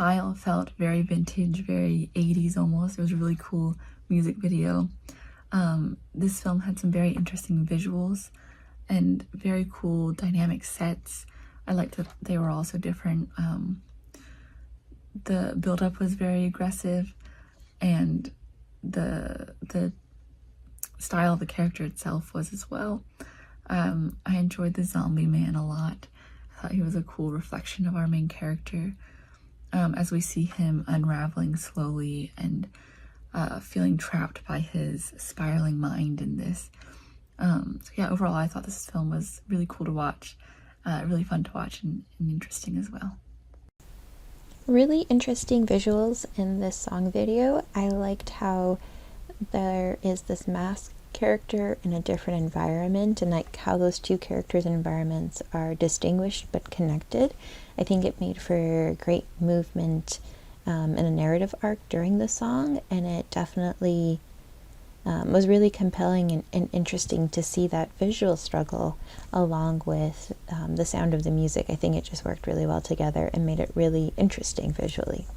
Pile felt very vintage, very 80s almost. It was a really cool music video. This film had some very interesting visuals and very cool dynamic sets. I liked that they were also different. The build-up was very aggressive, and the style of the character itself was as well. I enjoyed the zombie man a lot. I thought he was a cool reflection of our main character, as we see him unraveling slowly and feeling trapped by his spiraling mind in this. So yeah, overall I thought this film was really cool to watch, really fun to watch, and interesting as well. Really interesting visuals in this song video. I liked how there is this masked character in a different environment, and like how those two characters and environments are distinguished but connected. I think it made for great movement and a narrative arc during the song, and it definitely was really compelling and interesting to see that visual struggle along with the sound of the music. I think it just worked really well together and made it really interesting visually.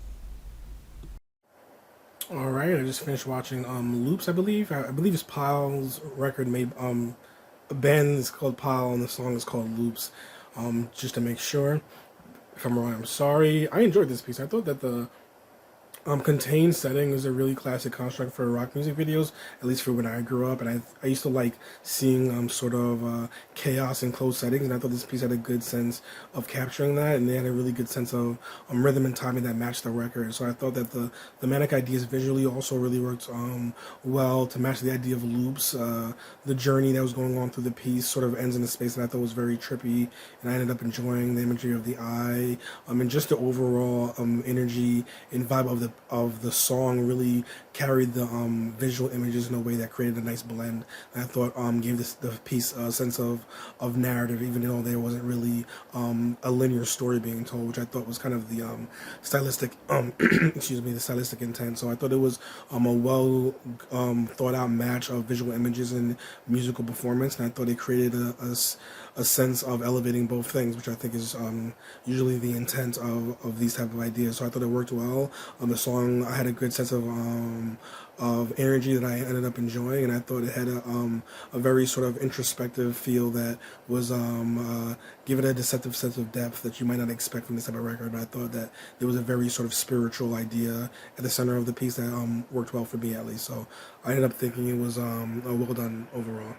All right, I just finished watching Loops, I believe. I believe it's Pile's record made. A band is called Pile and the song is called Loops. Just to make sure. If I'm wrong, I'm sorry. I enjoyed this piece. I thought that the contained setting is a really classic construct for rock music videos, at least for when I grew up, and I used to like seeing sort of chaos in closed settings, and I thought this piece had a good sense of capturing that, and they had a really good sense of rhythm and timing that matched the record. So I thought that the manic ideas visually also really worked well to match the idea of loops. The journey that was going on through the piece sort of ends in a space that I thought was very trippy, and I ended up enjoying the imagery of the eye, and just the overall energy and vibe of the song really carried the visual images in a way that created a nice blend. And I thought gave the piece a sense of narrative, even though there wasn't really a linear story being told, which I thought was kind of the stylistic excuse me, the stylistic intent. So I thought it was a well thought out match of visual images and musical performance, and I thought it created a sense of elevating both things, which I think is usually the intent of these type of ideas. So I thought it worked well. The song, I had a good sense of energy that I ended up enjoying, and I thought it had a very sort of introspective feel that was give it a deceptive sense of depth that you might not expect from this type of record. But I thought that there was a very sort of spiritual idea at the center of the piece that worked well for me, at least. So I ended up thinking it was well done overall.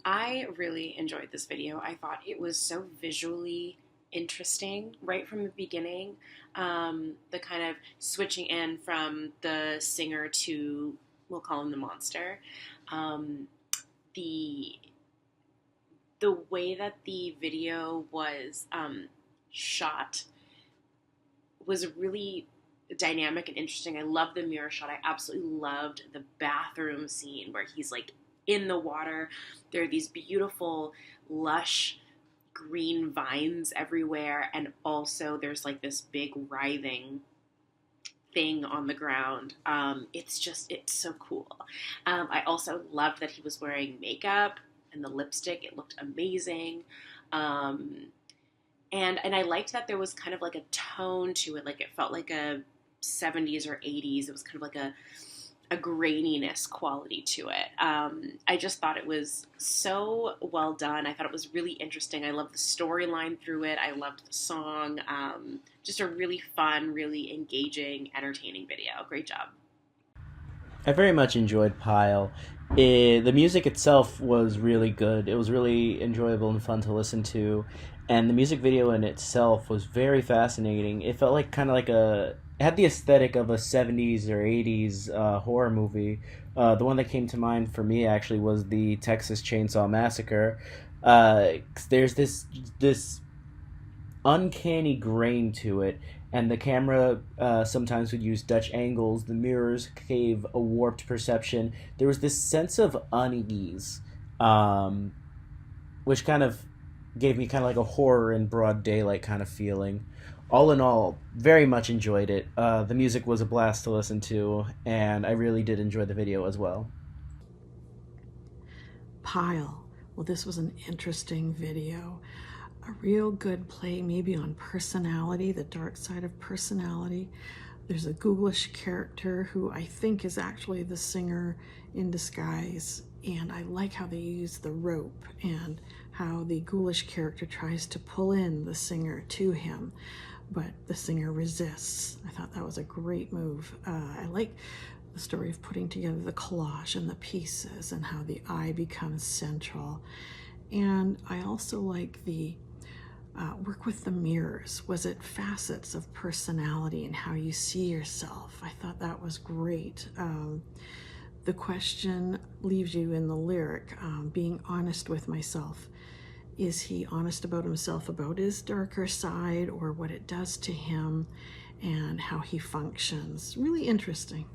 I really enjoyed this video. I thought it was so visually interesting right from the beginning. The kind of switching in from the singer to, we'll call him the monster. The way that the video was shot was really dynamic and interesting. I loved the mirror shot. I absolutely loved the bathroom scene where he's like in the water. There are these beautiful, lush green vines everywhere, and also there's like this big writhing thing on the ground. It's so cool. I also loved that he was wearing makeup and the lipstick. It looked amazing. And I liked that there was kind of like a tone to it. Like it felt like a 70s or 80s. It was kind of like a graininess quality to it. I just thought it was so well done. I thought it was really interesting. I loved the storyline through it. I loved the song. Just a really fun, really engaging, entertaining video. Great job. I very much enjoyed Pile. The music itself was really good. It was really enjoyable and fun to listen to, and the music video in itself was very fascinating. It felt like kind of like it had the aesthetic of a 70s or 80s horror movie. The one that came to mind for me actually was the Texas Chainsaw Massacre. There's this uncanny grain to it, and the camera sometimes would use Dutch angles. The mirrors gave a warped perception. There was this sense of unease, which kind of gave me kind of like a horror in broad daylight kind of feeling. All in all, very much enjoyed it. The music was a blast to listen to, and I really did enjoy the video as well. Pile. Well, this was an interesting video. a real good play maybe on personality, the dark side of personality. There's a ghoulish character who I think is actually the singer in disguise, and I like how they use the rope and how the ghoulish character tries to pull in the singer to him, but the singer resists. I thought that was a great move. I like the story of putting together the collage and the pieces and how the eye becomes central. And I also like the work with the mirrors. Was it facets of personality and how you see yourself? I thought that was great. The question leaves you in the lyric, being honest with myself. Is he honest about himself, about his darker side, or what it does to him and how he functions? Really interesting.